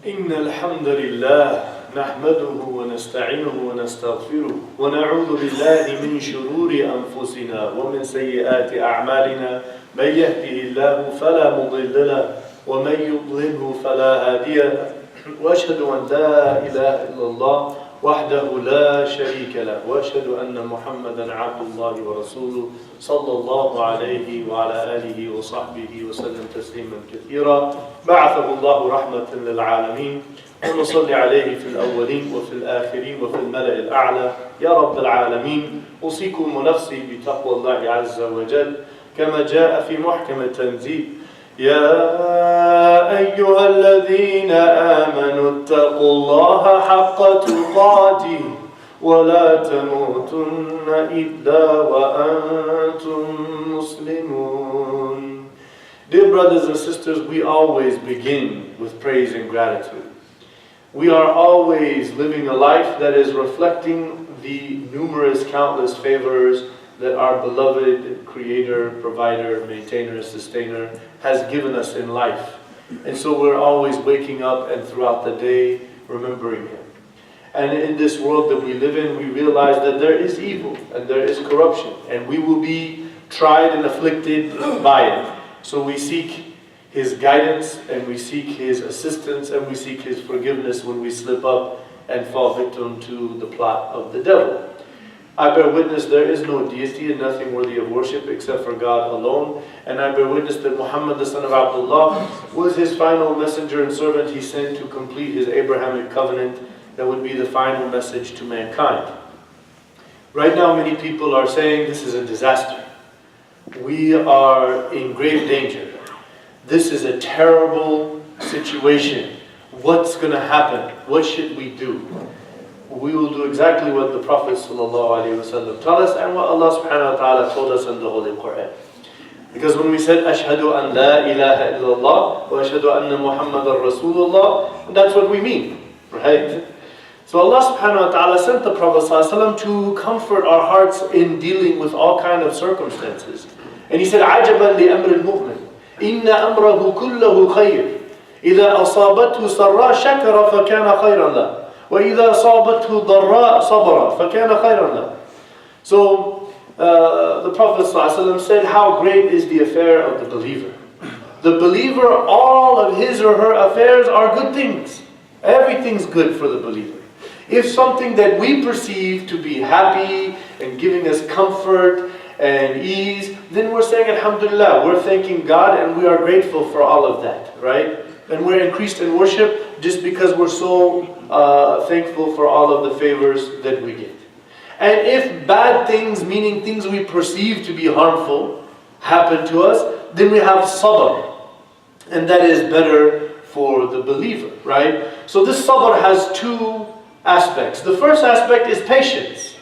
إن الحمد لله نحمده ونستعينه ونستغفره ونعوذ بالله من شرور أنفسنا ومن سيئات أعمالنا من يهده الله فلا مضل له ومن يضلله فلا هادي له وأشهد أن لا إله إلا الله وحده لا شريك له وأشهد أن محمدا عبد الله ورسوله صلى الله عليه وعلى آله وصحبه وسلم تسليما كثيرا بعثه الله رحمة للعالمين ونصلي عليه في الأولين وفي الآخرين وفي الملأ الأعلى يا رب العالمين أوصيكم ونفسي بتقوى الله عز وجل كما جاء في محكم التنزيل يا أيها الذين آمنوا اتقوا الله حق تقاته ولا تموتن إلا وأنتم مسلمون. Dear brothers and sisters, we always begin with praise and gratitude. We are always living a life that is reflecting the numerous, countless favors that our beloved Creator, Provider, Maintainer, Sustainer has given us in life. And so we're always waking up and throughout the day remembering Him. And in this world that we live in, we realize that there is evil and there is corruption. And we will be tried and afflicted by it. So we seek His guidance and we seek His assistance and we seek His forgiveness when we slip up and fall victim to the plot of the devil. I bear witness there is no deity and nothing worthy of worship except for God alone. And I bear witness that Muhammad, the son of Abdullah, was His final messenger and servant He sent to complete His Abrahamic covenant that would be the final message to mankind. Right now many people are saying this is a disaster. We are in grave danger. This is a terrible situation. What's going to happen? What should we do? We will do exactly what the Prophet ﷺ taught us and what Allah subhanahu wa ta'ala told us in the Holy Quran. Because when we said, Ashhadu an la ilaha illallah wa ashhadu anna Muhammadan Rasulullah, that's what we mean, right? So Allah subhanahu wa ta'ala sent the Prophet ﷺ to comfort our hearts in dealing with all kind of circumstances. And he said, عَجَبًا لِأَمْرِ الْمُؤْمِنِ إِنَّ أَمْرَهُ كُلَّهُ خَيْرٌ إِذَا أَصَابَتْهُ سَرَّاء شَكَرَ فَكَانَ خَيْرًا لَهُ وَإِذَا صَابَتْهُ ضَرَّاء صَبَرَ فَكَانَ خَيْرًا لَهُ. So the Prophet ﷺ said, how great is the affair of the believer. The believer, all of his or her affairs are good things. Everything's good for the believer. If something that we perceive to be happy and giving us comfort and ease, then we're saying Alhamdulillah, we're thanking God and we are grateful for all of that, right? And we're increased in worship just because we're so thankful for all of the favors that we get. And if bad things, meaning things we perceive to be harmful, happen to us, then we have sabr. And that is better for the believer, right? So this sabr has two aspects. The first aspect is patience.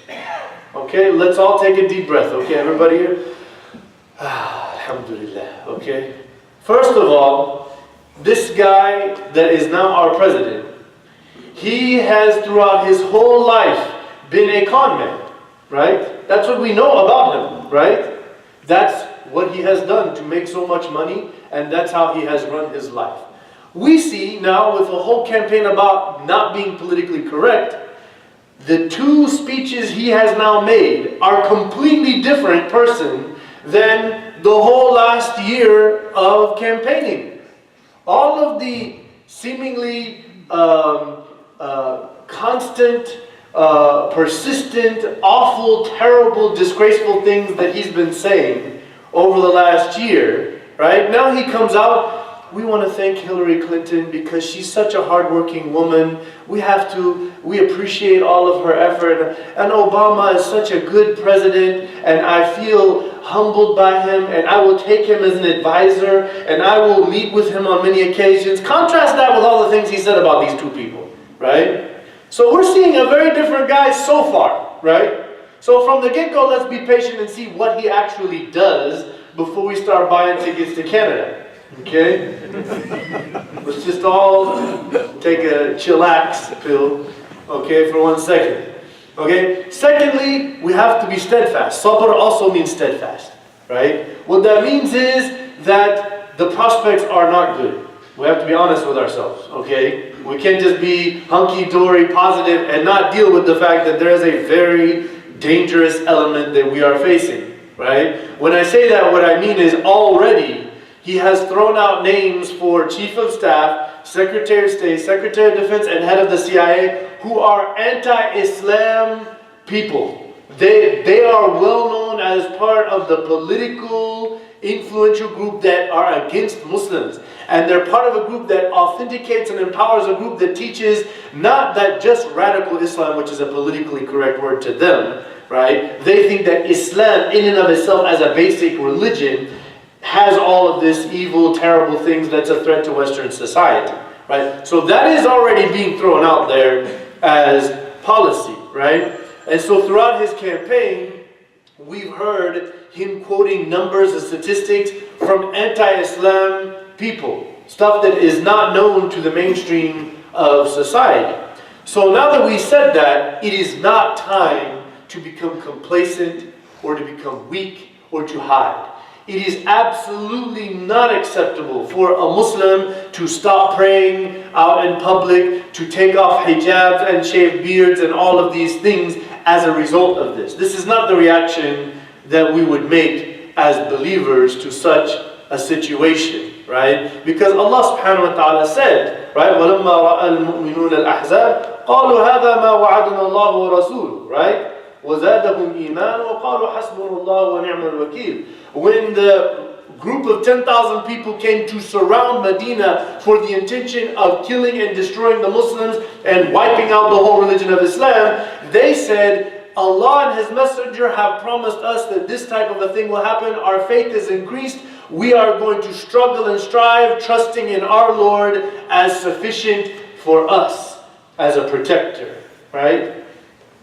Okay, let's all take a deep breath. Okay, everybody here? Alhamdulillah. Okay. First of all, this guy that is now our president, he has throughout his whole life been a con man, right? That's what we know about him, right? That's what he has done to make so much money, and that's how he has run his life. We see now with a whole campaign about not being politically correct, the two speeches he has now made are completely different person than the whole last year of campaigning. All of the seemingly constant, persistent, awful, terrible, disgraceful things that he's been saying over the last year, right? Now he comes out, we want to thank Hillary Clinton because she's such a hardworking woman. We appreciate all of her effort. And Obama is such a good president, and I feel humbled by him, and I will take him as an advisor, and I will meet with him on many occasions. Contrast that with all the things he said about these two people, right? So we're seeing a very different guy so far, right? So from the get-go, let's be patient and see what he actually does before we start buying tickets to Canada. Okay? Let's just all take a chillax pill, okay, for 1 second. Okay? Secondly, we have to be steadfast. Sabr also means steadfast, right? What that means is that the prospects are not good. We have to be honest with ourselves, okay? We can't just be hunky-dory, positive, and not deal with the fact that there is a very dangerous element that we are facing, right? When I say that, what I mean is already he has thrown out names for Chief of Staff, Secretary of State, Secretary of Defense, and Head of the CIA who are anti-Islam people. They are well known as part of the political influential group that are against Muslims. And they're part of a group that authenticates and empowers a group that teaches not that just radical Islam, which is a politically correct word to them, right? They think that Islam in and of itself as a basic religion has all of this evil, terrible things that's a threat to Western society, right? So that is already being thrown out there as policy, right? And so throughout his campaign, we've heard him quoting numbers and statistics from anti-Islam people, stuff that is not known to the mainstream of society. So now that we said that, it is not time to become complacent or to become weak or to hide. It is absolutely not acceptable for a Muslim to stop praying out in public, to take off hijabs and shave beards and all of these things as a result of this. This is not the reaction that we would make as believers to such a situation, right? Because Allah subhanahu wa ta'ala said, right, وَلَمَّا رَأَى الْمُؤْمِنُونَ الْأَحْزَابَ قَالُوا هَذَا مَا وَعَدَنَا اللَّهُ وَرَسُولُهُ, right? وَزَادَهُمْ إِيمَانًا وَقَالُوا حَسْبُنَا اللَّهُ وَنِعْمَ الْوَكِيلُ. When the group of 10,000 people came to surround Medina for the intention of killing and destroying the Muslims and wiping out the whole religion of Islam, they said, Allah and His Messenger have promised us that this type of a thing will happen. Our faith is increased. We are going to struggle and strive, trusting in our Lord as sufficient for us, as a protector, right?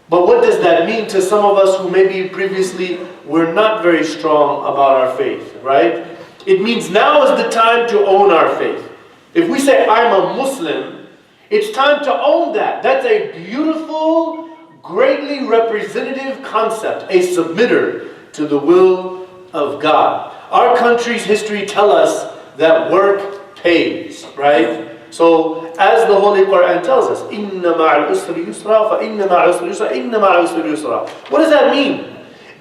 But what does that mean to some of us who maybe previously were not very strong about our faith, right? It means now is the time to own our faith. If we say, I'm a Muslim, it's time to own that. That's a beautiful, greatly representative concept, a submitter to the will of God. Our country's history tells us that work pays, right? So, as the Holy Quran tells us, إِنَّ مَعَ الْأُسْرِ يُسْرًا فَإِنَّ مَعَ الْأُسْرِ يُسْرًا إِنَّ مَعَ الْأُسْرِ يُسْرًا. What does that mean?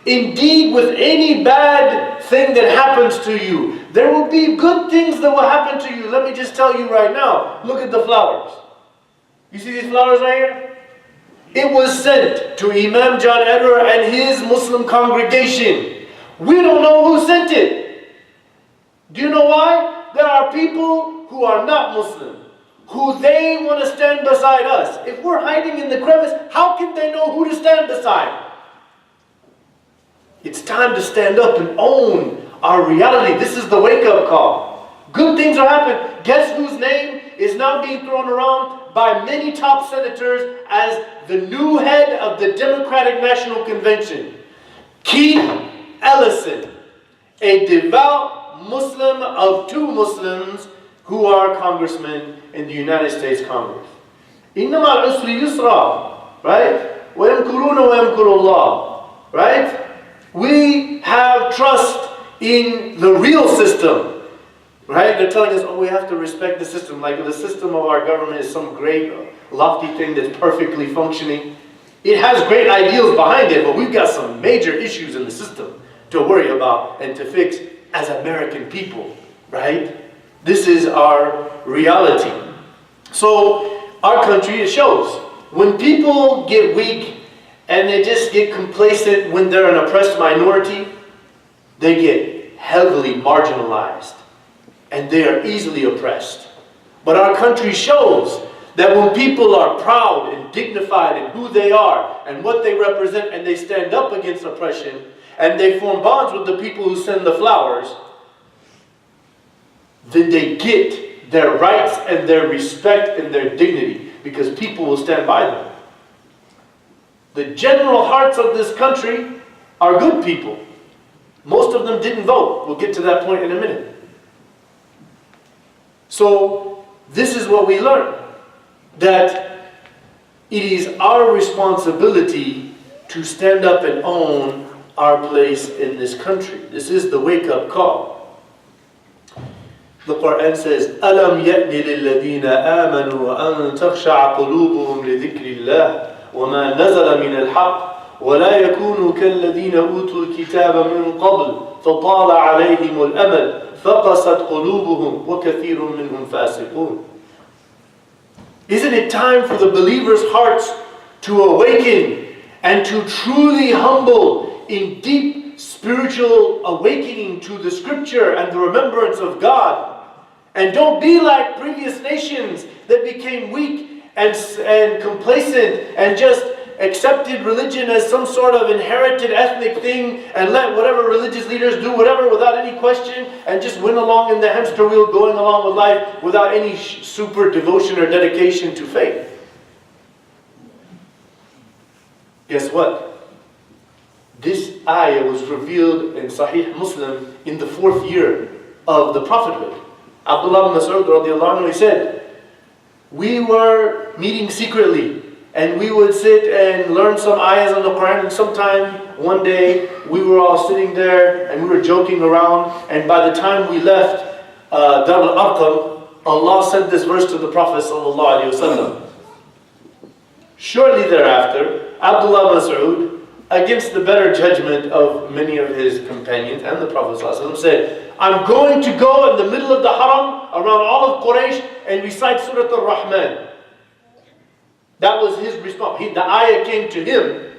Indeed, with any bad thing that happens to you, there will be good things that will happen to you. Let me just tell you right now, look at the flowers. You see these flowers right here? It was sent to Imam John Edward and his Muslim congregation. We don't know who sent it. Do you know why? There are people who are not Muslim, who they want to stand beside us. If we're hiding in the crevice, how can they know who to stand beside? It's time to stand up and own our reality. This is the wake-up call. Good things are happening. Guess whose name is now being thrown around by many top senators as the new head of the Democratic National Convention? Keith Ellison, a devout Muslim of two Muslims who are congressmen in the United States Congress. إِنَّمَا الْعُسْرِ يُسْرًا, right? وَيَمْكُرُونَ وَيَمْكُرُ اللَّهُ, right? We have trust in the real system, right? They're telling us, oh, we have to respect the system. Like the system of our government is some great, lofty thing that's perfectly functioning. It has great ideals behind it, but we've got some major issues in the system to worry about and to fix as American people, right? This is our reality. So, our country, it shows. When people get weak and they just get complacent when they're an oppressed minority, they get heavily marginalized and they are easily oppressed. But our country shows that when people are proud and dignified in who they are and what they represent, and they stand up against oppression and they form bonds with the people who send the flowers, then they get their rights and their respect and their dignity because people will stand by them. The general hearts of this country are good people. Most of them didn't vote. We'll get to that point in a minute. So, this is what we learn. That it is our responsibility to stand up and own our place in this country. This is the wake-up call. The Quran says, أَلَمْ يَأْنِ لِلَّذِينَ آمَنُوا أَن تَخْشَعَ قُلُوبُهُمْ لِذِكْرِ اللَّهِ وَمَا نَزَلَ مِنَ الْحَقِّ وَلَا يَكُونُوا كَالَّذِينَ أُوتُوا الْكِتَابَ مِنْ قَبْلُ فَطَالَ عَلَيْهِمُ الْأَمَدُ فَقَسَتْ قُلُوبُهُمْ وَكَثِيرٌ مِّنْهُمْ فَاسِقُونَ. Isn't it time for the believers' hearts to awaken and to truly humble in deep spiritual awakening to the scripture and the remembrance of God? And don't be like previous nations that became weak and complacent and just accepted religion as some sort of inherited ethnic thing and let whatever religious leaders do whatever without any question and just went along in the hamster wheel going along with life without any super devotion or dedication to faith. Guess what? This ayah was revealed in Sahih Muslim in the 4th year of the prophethood. Abdullah ibn Mas'ud radiallahu anhu, he said, we were meeting secretly and we would sit and learn some ayahs on the Quran, and sometime one day we were all sitting there and we were joking around, and by the time we left Dar al-Arqam, Allah sent this verse to the Prophet sallallahu alaihi wasallam. Shortly thereafter, Abdullah ibn Mas'ud, against the better judgment of many of his companions and the Prophet ﷺ, said, I'm going to go in the middle of the haram around all of Quraysh and recite Surah Al-Rahman. That was his response. The ayah came to him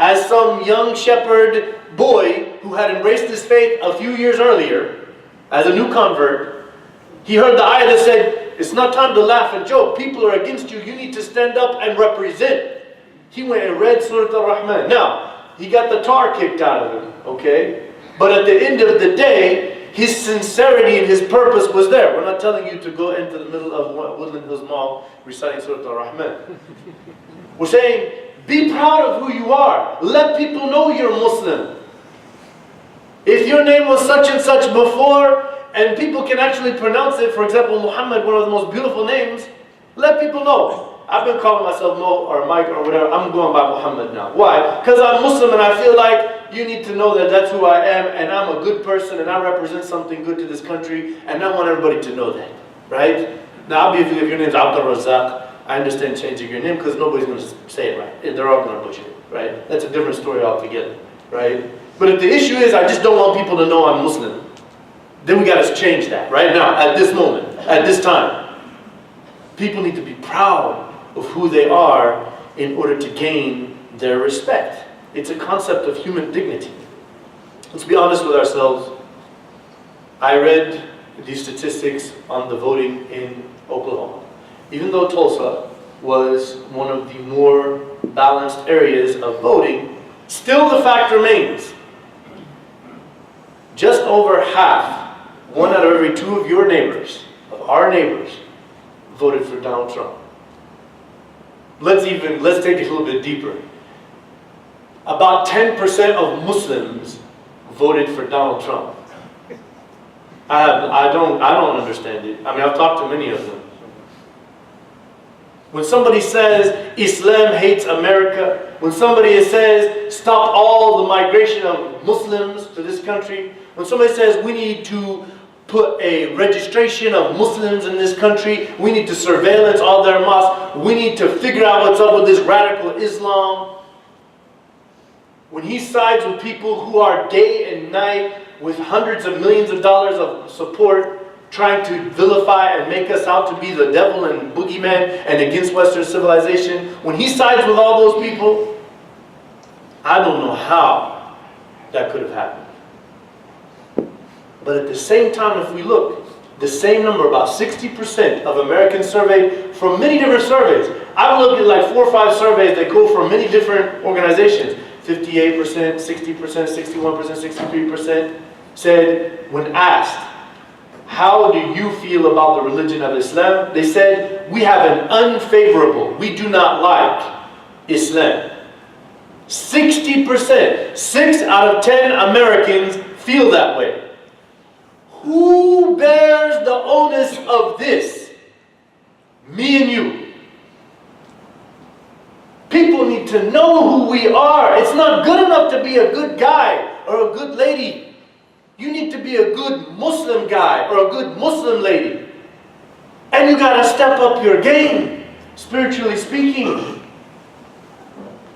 as some young shepherd boy who had embraced his faith a few years earlier as a new convert. He heard the ayah that said, it's not time to laugh and joke. People are against you. You need to stand up and represent. He went and read Surah Al-Rahman. Now, he got the tar kicked out of him, okay? But at the end of the day, his sincerity and his purpose was there. We're not telling you to go into the middle of Woodland Hills Mall reciting Surah Al-Rahman. We're saying, be proud of who you are. Let people know you're Muslim. If your name was such and such before, and people can actually pronounce it, for example, Muhammad, one of the most beautiful names, let people know. I've been calling myself Mo or Mike or whatever. I'm going by Muhammad now. Why? Because I'm Muslim and I feel like you need to know that that's who I am and I'm a good person and I represent something good to this country and I want everybody to know that. Right? Now obviously if your name's Abdul Razak, I understand changing your name because nobody's going to say it right. They're all going to butcher it. Right? That's a different story altogether. Right? But if the issue is I just don't want people to know I'm Muslim, then we got to change that right now, at this moment, at this time. People need to be proud of who they are in order to gain their respect. It's a concept of human dignity. Let's be honest with ourselves. I read these statistics on the voting in Oklahoma. Even though Tulsa was one of the more balanced areas of voting, still the fact remains. Just over half, 1 out of every 2 of your neighbors, of our neighbors, voted for Donald Trump. Let's take it a little bit deeper. About 10% of Muslims voted for Donald Trump. I don't understand it. I mean, I've talked to many of them. When somebody says Islam hates America, when somebody says stop all the migration of Muslims to this country, when somebody says we need to put a registration of Muslims in this country, we need to surveillance all their mosques, we need to figure out what's up with this radical Islam. When he sides with people who are day and night with hundreds of millions of dollars of support, trying to vilify and make us out to be the devil and boogeyman and against Western civilization, when he sides with all those people, I don't know how that could have happened. But at the same time, if we look, the same number, about 60% of Americans surveyed from many different surveys. I've looked at like 4 or 5 surveys that go from many different organizations. 58%, 60%, 61%, 63% said, when asked, how do you feel about the religion of Islam? They said, we have an unfavorable, we do not like Islam. 60%, 6 out of 10 Americans feel that way. Who bears the onus of this? Me and you. People need to know who we are. It's not good enough to be a good guy or a good lady. You need to be a good Muslim guy or a good Muslim lady. And you got to step up your game, spiritually speaking.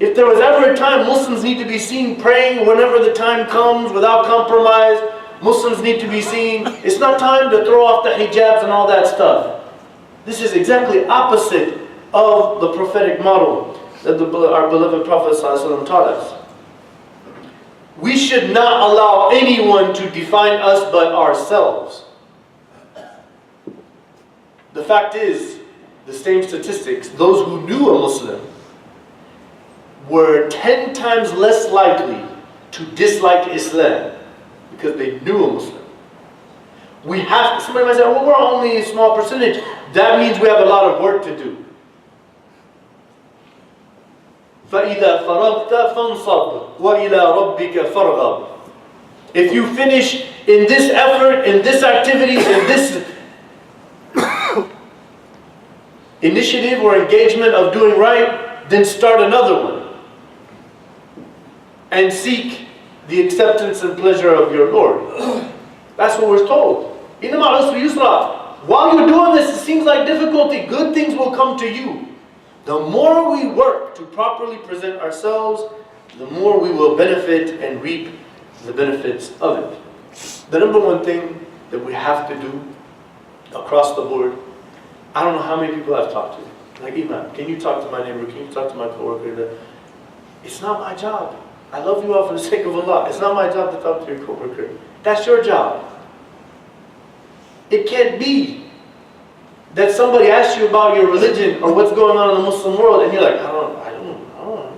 If there was ever a time Muslims need to be seen praying whenever the time comes without compromise, Muslims need to be seen. It's not time to throw off the hijabs and all that stuff. This is exactly opposite of the prophetic model that our beloved Prophet ﷺ taught us. We should not allow anyone to define us but ourselves. The fact is, the same statistics, those who knew a Muslim were 10 times less likely to dislike Islam because they knew a Muslim. Somebody might say, well, we're only a small percentage. That means we have a lot of work to do. فَإِذَا فَرَغْتَ فَانْصَبْ وَإِلَىٰ رَبِّكَ فَارْغَبْ. If you finish in this effort, in this activity, in this initiative or engagement of doing right, then start another one. And seek the acceptance and pleasure of your Lord. That's what we're told. إِنَّ مَعَ الْعُسْرِ يُسْرًا. While you're doing this, it seems like difficulty. Good things will come to you. The more we work to properly present ourselves, the more we will benefit and reap the benefits of it. The number one thing that we have to do across the board, I don't know how many people I've talked to. Like, Imam, can you talk to my neighbor? Can you talk to my coworker? It's not my job. I love you all for the sake of Allah. It's not my job to talk to your coworker. That's your job. It can't be that somebody asks you about your religion or what's going on in the Muslim world and you're like, I don't know.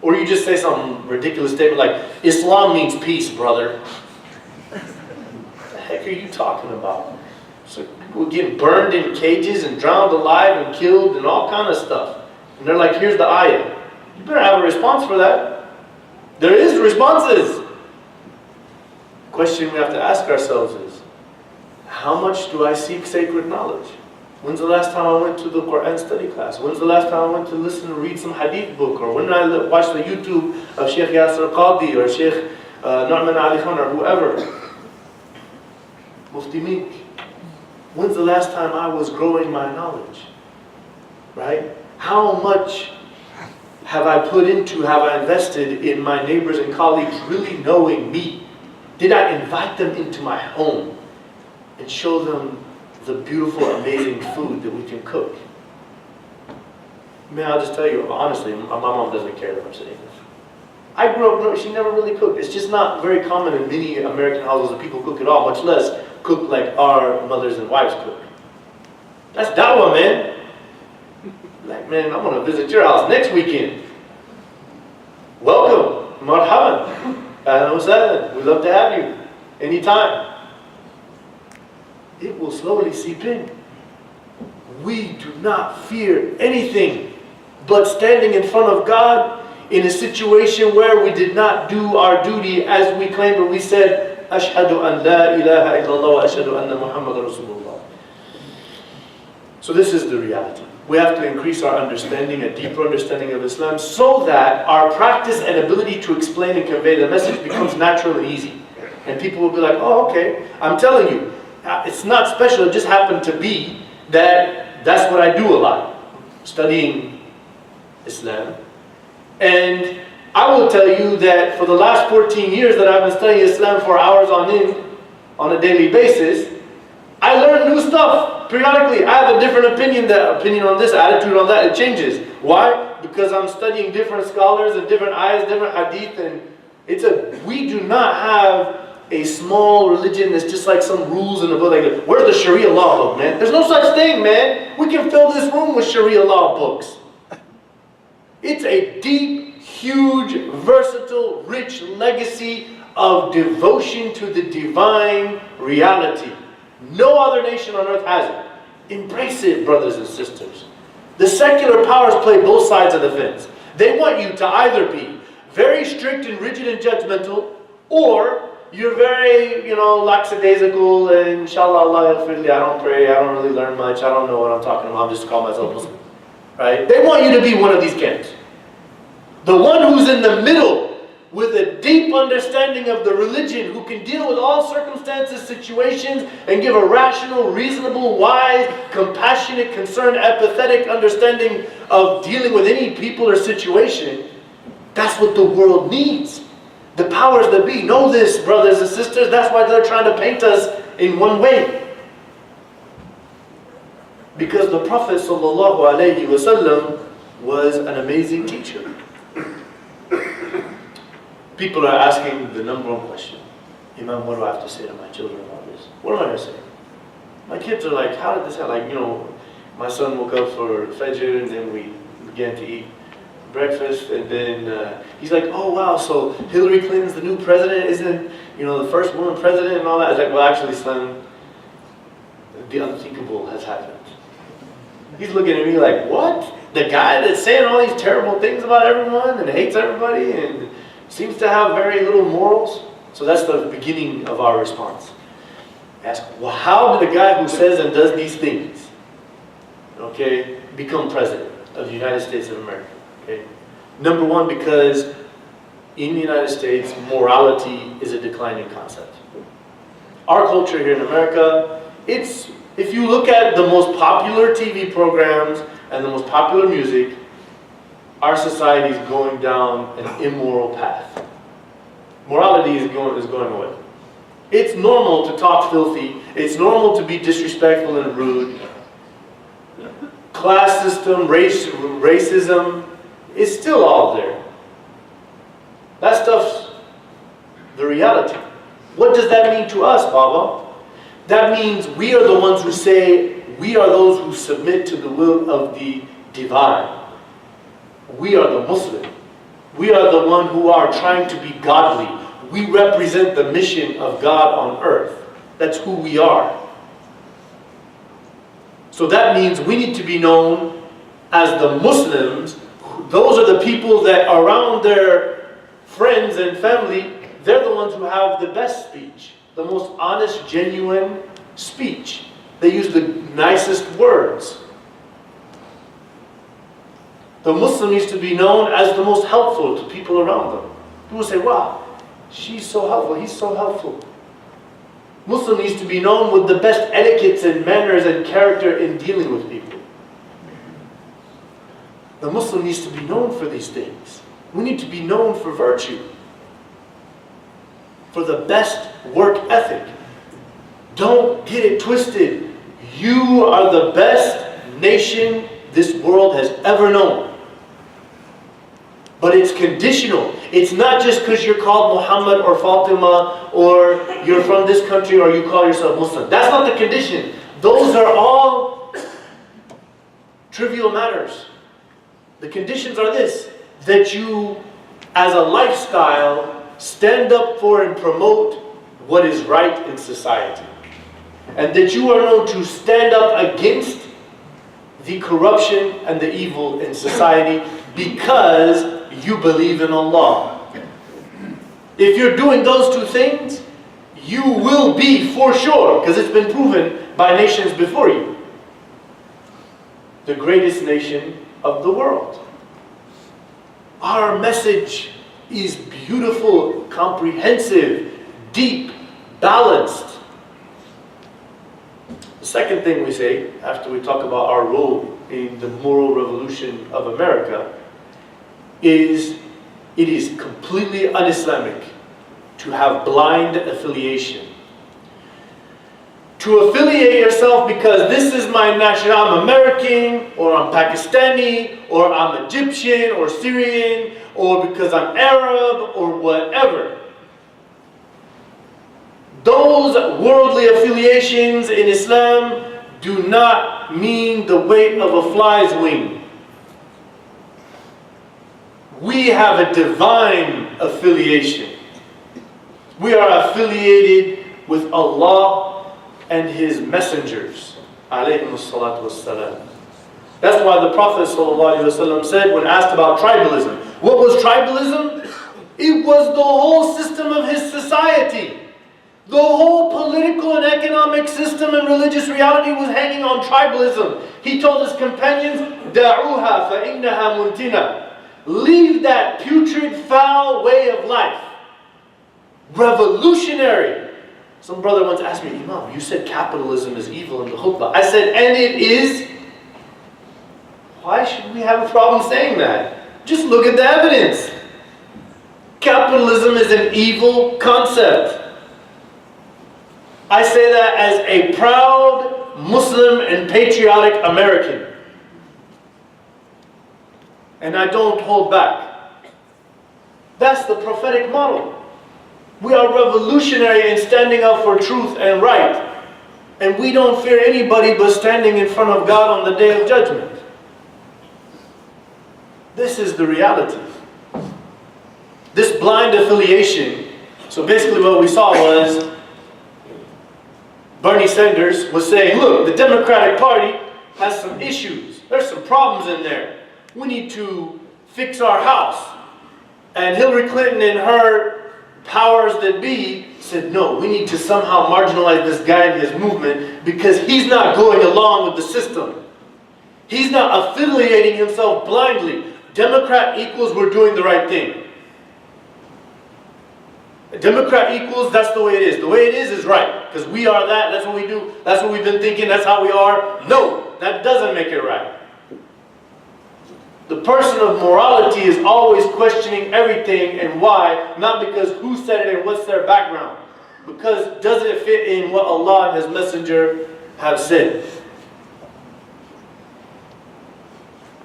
Or you just say some ridiculous statement like, Islam means peace, brother. What the heck are you talking about? So people get burned in cages and drowned alive and killed and all kind of stuff. And they're like, here's the ayah. You better have a response for that. There is responses. The question we have to ask ourselves is, how much do I seek sacred knowledge? When's the last time I went to the Quran study class? When's the last time I went to listen and read some hadith book? Or when did I watch the YouTube of Sheikh Yasser Qadi or Sheikh Nu'man Ali Khan or whoever? Mufti Mink. When's the last time I was growing my knowledge? Right? How much have I invested in my neighbors and colleagues really knowing me? Did I invite them into my home and show them the beautiful, amazing food that we can cook? Man, I'll just tell you, honestly, my mom doesn't care that I'm saying this. I grew up, she never really cooked. It's just not very common in many American houses that people cook at all, much less cook like our mothers and wives cook. That's dawah, man. Like, man, I'm going to visit your house next weekend. Welcome. Marhaban. Ahlan wa sahlan. We'd love to have you. Anytime. It will slowly seep in. We do not fear anything but standing in front of God in a situation where we did not do our duty as we claimed when we said, Ashhadu an la ilaha illallah wa ashhadu anna Muhammadan Rasulullah. So this is the reality. We have to increase our understanding, a deeper understanding of Islam, so that our practice and ability to explain and convey the message becomes natural and easy. And people will be like, oh, okay, I'm telling you, it's not special, it just happened to be that that's what I do a lot, studying Islam. And I will tell you that for the last 14 years that I've been studying Islam for hours on end, on a daily basis, I learn new stuff periodically. I have a different opinion on this, attitude on that, it changes. Why? Because I'm studying different scholars and different ayahs, different hadith, and we do not have a small religion that's just like some rules in the book. Like, where's the Sharia law book, man? There's no such thing, man. We can fill this room with Sharia law books. It's a deep, huge, versatile, rich legacy of devotion to the divine reality. No other nation on earth has it. Embrace it, brothers and sisters. The secular powers play both sides of the fence. They want you to either be very strict and rigid and judgmental, or you're very, lackadaisical and inshallah Allah yaghfirli, I don't pray, I don't really learn much, I don't know what I'm talking about, I'm just call myself Muslim. Right? They want you to be one of these camps. The one who's in the middle with a deep understanding of the religion, who can deal with all circumstances, situations, and give a rational, reasonable, wise, compassionate, concerned, empathetic understanding of dealing with any people or situation, that's what the world needs. The powers that be know this, brothers and sisters. That's why they're trying to paint us in one way. Because the Prophet ﷺ was an amazing teacher. People are asking the number one question: Imam, what do I have to say to my children about this? What am I going to say? My kids are like, how did this happen? My son woke up for Fajr, and then we began to eat breakfast, and then he's like, oh wow, so Hillary Clinton's the new president, isn't the first woman president and all that? I was like, well actually son, the unthinkable has happened. He's looking at me like, what? The guy that's saying all these terrible things about everyone and hates everybody and seems to have very little morals? So that's the beginning of our response. Ask, well, how did a guy who says and does these things, become president of the United States of America? Number one, because in the United States, morality is a declining concept. Our culture here in America, if you look at the most popular TV programs and the most popular music, our society is going down an immoral path. Morality is going away. It's normal to talk filthy. It's normal to be disrespectful and rude. Class system, racism is still all there. That stuff's the reality. What does that mean to us, Baba? That means we are the ones who say we are those who submit to the will of the divine. We are the Muslim. We are the one who are trying to be godly. We represent the mission of God on earth. That's who we are. So that means we need to be known as the Muslims. Those are the people that around their friends and family, they're the ones who have the best speech, the most honest, genuine speech. They use the nicest words. The Muslim needs to be known as the most helpful to people around them. People say, wow, she's so helpful, he's so helpful. Muslim needs to be known with the best etiquettes and manners and character in dealing with people. The Muslim needs to be known for these things. We need to be known for virtue, for the best work ethic. Don't get it twisted. You are the best nation this world has ever known. But it's conditional. It's not just because you're called Muhammad or Fatima or you're from this country or you call yourself Muslim. That's not the condition. Those are all trivial matters. The conditions are this: that you, as a lifestyle, stand up for and promote what is right in society. And that you are known to stand up against the corruption and the evil in society because you believe in Allah. If you're doing those two things, you will be, for sure, because it's been proven by nations before you, the greatest nation of the world. Our message is beautiful, comprehensive, deep, balanced. The second thing we say, after we talk about our role in the moral revolution of America, is it is completely un-Islamic to have blind affiliation. To affiliate yourself because this is my national, I'm American, or I'm Pakistani, or I'm Egyptian, or Syrian, or because I'm Arab, or whatever. Those worldly affiliations in Islam do not mean the weight of a fly's wing. We have a divine affiliation. We are affiliated with Allah and His messengers. Alayhimus salatu wassalam. That's why the Prophet ﷺ said, when asked about tribalism, what was tribalism? It was the whole system of his society. The whole political and economic system and religious reality was hanging on tribalism. He told his companions, دَعُوهَا فَإِنَّهَا مُنْتِنَا. Leave that putrid, foul way of life. Revolutionary. Some brother once asked me, Imam, you said capitalism is evil in the khutbah. I said, and it is. Why should we have a problem saying that? Just look at the evidence. Capitalism is an evil concept. I say that as a proud Muslim and patriotic American. And I don't hold back. That's the prophetic model. We are revolutionary in standing up for truth and right. And we don't fear anybody but standing in front of God on the day of judgment. This is the reality. This blind affiliation. So basically what we saw was Bernie Sanders was saying, look, the Democratic Party has some issues. There's some problems in there. We need to fix our house. And Hillary Clinton and her powers that be said, no, we need to somehow marginalize this guy and his movement because he's not going along with the system. He's not affiliating himself blindly. Democrat equals we're doing the right thing. Democrat equals, that's the way it is. The way it is right. Because we are that, that's what we do, that's what we've been thinking, that's how we are. No, that doesn't make it right. The person of morality is always questioning everything and why, not because who said it and what's their background. Because does it fit in what Allah and His Messenger have said?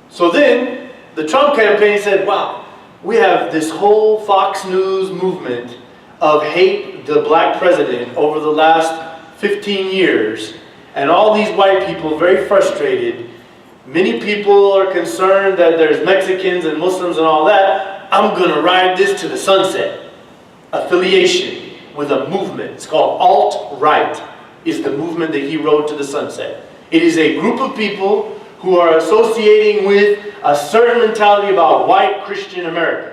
So then, the Trump campaign said, wow, we have this whole Fox News movement of hate the black president over the last 15 years, and all these white people very frustrated. Many people are concerned that there's Mexicans and Muslims and all that. I'm going to ride this to the sunset. Affiliation with a movement. It's called alt-right, is the movement that he rode to the sunset. It is a group of people who are associating with a certain mentality about white Christian America.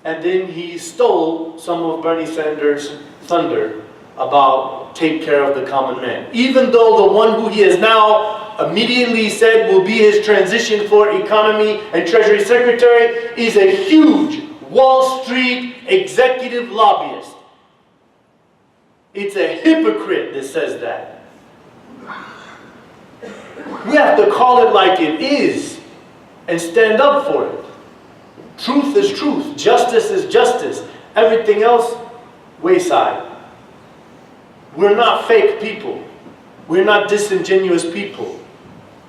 And then he stole some of Bernie Sanders' thunder about take care of the common man. Even though the one who he has now immediately said will be his transition for economy and treasury secretary is a huge Wall Street executive lobbyist. It's a hypocrite that says that. We have to call it like it is and stand up for it. Truth is truth. Justice is justice. Everything else, wayside. We're not fake people. We're not disingenuous people.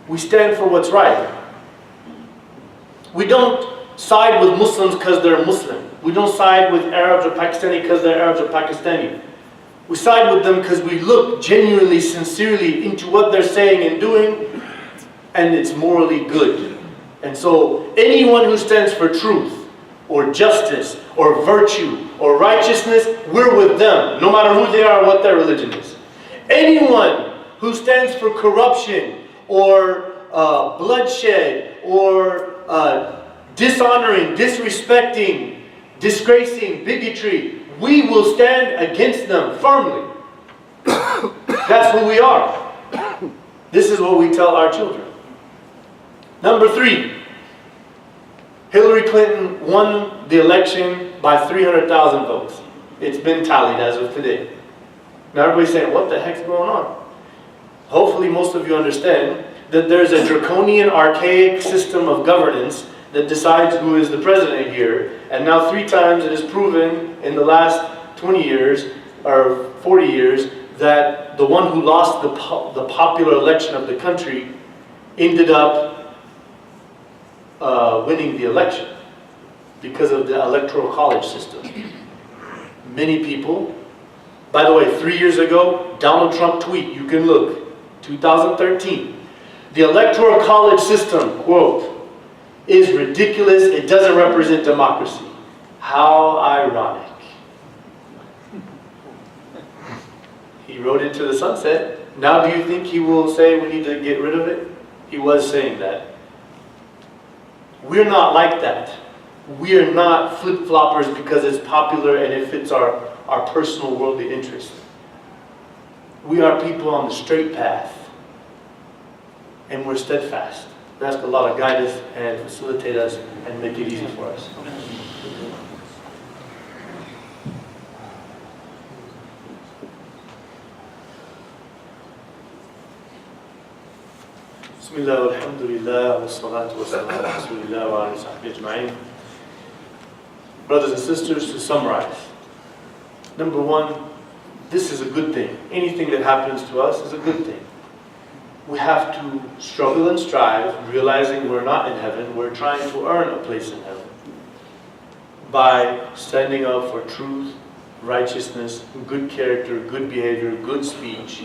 We stand for what's right. We don't side with Muslims because they're Muslim. We don't side with Arabs or Pakistani because they're Arabs or Pakistani. We side with them because we look genuinely, sincerely into what they're saying and doing, and it's morally good. And so anyone who stands for truth or justice or virtue or righteousness, we're with them, no matter who they are or what their religion is. Anyone who stands for corruption or bloodshed or dishonoring, disrespecting, disgracing, bigotry, we will stand against them firmly. That's who we are. This is what we tell our children. Number 3, Hillary Clinton won the election by 300,000 votes. It's been tallied as of today. Now everybody's saying, what the heck's going on? Hopefully most of you understand that there's a draconian, archaic system of governance that decides who is the president here. And now 3 times it is proven in the last 20 years or 40 years that the one who lost the popular election of the country ended up winning the election because of the electoral college system. Many people, by the way, 3 years ago, Donald Trump tweet, you can look, 2013, the electoral college system, quote, is ridiculous, it doesn't represent democracy. How ironic. He rode it to the sunset. Now do you think he will say we need to get rid of it? He was saying that. We're not like that. We are not flip-floppers because it's popular and it fits our personal worldly interests. We are people on the straight path. And we're steadfast. We ask Allah to guide us and facilitate us and make it easy for us. Bismillah, alhamdulillah, wa salatu wa salam ala rasulillah wa ala sahbihi ajma'in. Brothers and sisters, to summarize. Number one, this is a good thing. Anything that happens to us is a good thing. We have to struggle and strive, realizing we're not in heaven, we're trying to earn a place in heaven. By standing up for truth, righteousness, good character, good behavior, good speech,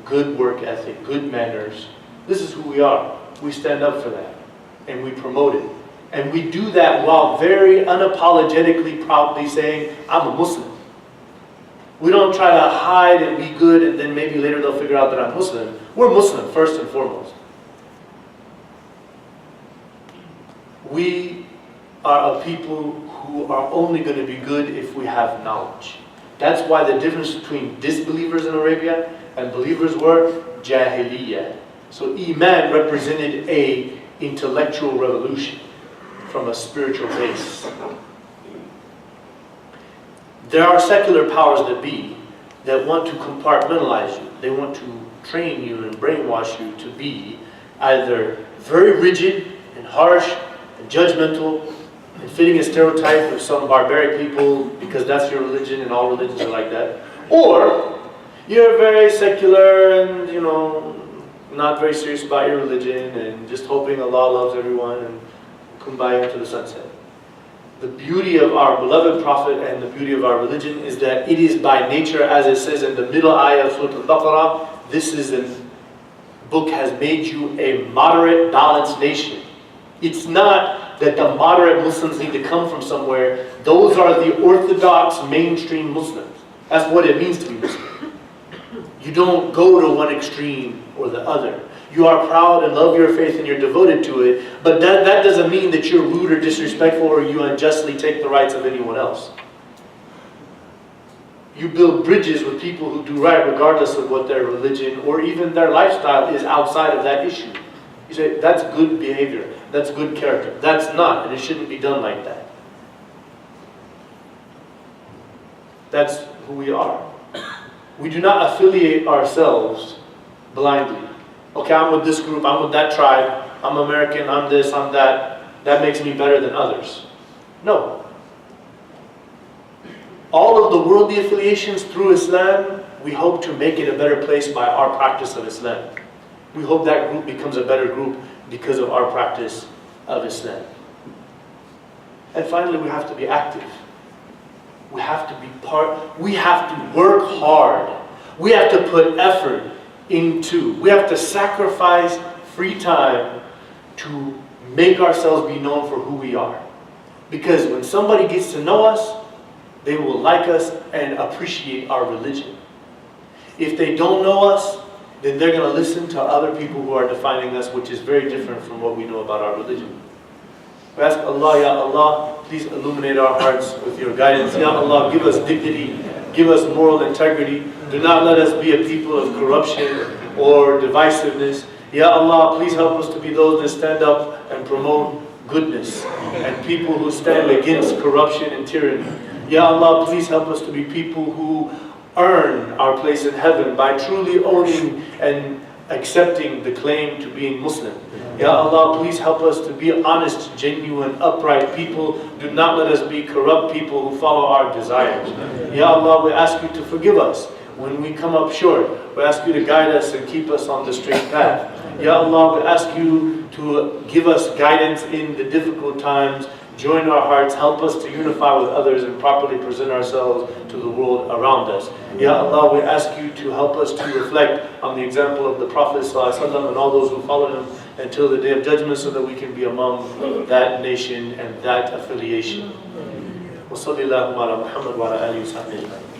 good work ethic, good manners. This is who we are. We stand up for that and we promote it. And we do that while very unapologetically, proudly saying, I'm a Muslim. We don't try to hide and be good and then maybe later they'll figure out that I'm Muslim. We're Muslim first and foremost. We are a people who are only going to be good if we have knowledge. That's why the difference between disbelievers in Arabia and believers were Jahiliyyah. So Iman represented a intellectual revolution from a spiritual base. There are secular powers that be that want to compartmentalize you. They want to train you and brainwash you to be either very rigid and harsh and judgmental and fitting a stereotype of some barbaric people because that's your religion and all religions are like that. Or you're very secular and, not very serious about your religion and just hoping Allah loves everyone and kumbaya to the sunset. The beauty of our beloved Prophet and the beauty of our religion is that it is by nature, as it says in the middle ayah of Surah Al-Baqarah, this is a book has made you a moderate, balanced nation. It's not that the moderate Muslims need to come from somewhere. Those are the orthodox, mainstream Muslims. That's what it means to be Muslim. You don't go to one extreme or the other. You are proud and love your faith and you're devoted to it, but that doesn't mean that you're rude or disrespectful or you unjustly take the rights of anyone else. You build bridges with people who do right regardless of what their religion or even their lifestyle is outside of that issue. You say, that's good behavior, that's good character. That's not, and it shouldn't be done like that. That's who we are. We do not affiliate ourselves blindly. Okay, I'm with this group, I'm with that tribe, I'm American, I'm this, I'm that. That makes me better than others. No. All of the worldly affiliations through Islam, we hope to make it a better place by our practice of Islam. We hope that group becomes a better group because of our practice of Islam. And finally, we have to be active. We have to be we have to work hard. We have to put effort we have to sacrifice free time to make ourselves be known for who we are. Because when somebody gets to know us, they will like us and appreciate our religion. If they don't know us, then they're going to listen to other people who are defining us, which is very different from what we know about our religion. We ask Allah, Ya Allah, please illuminate our hearts with your guidance. Ya Allah, give us dignity, give us moral integrity. Do not let us be a people of corruption or divisiveness. Ya Allah, please help us to be those that stand up and promote goodness and people who stand against corruption and tyranny. Ya Allah, please help us to be people who earn our place in heaven by truly owning and accepting the claim to being Muslim. Ya Allah, please help us to be honest, genuine, upright people. Do not let us be corrupt people who follow our desires. Ya Allah, we ask you to forgive us when we come up short. We ask you to guide us and keep us on the straight path. Ya Allah, we ask you to give us guidance in the difficult times. Join our hearts, help us to unify with others and properly present ourselves to the world around us. Ya Allah, we ask you to help us to reflect on the example of the Prophet ﷺ and all those who followed him until the day of judgment so that we can be among that nation and that affiliation. وصلى اللهم على محمد وعلى آله وصحبه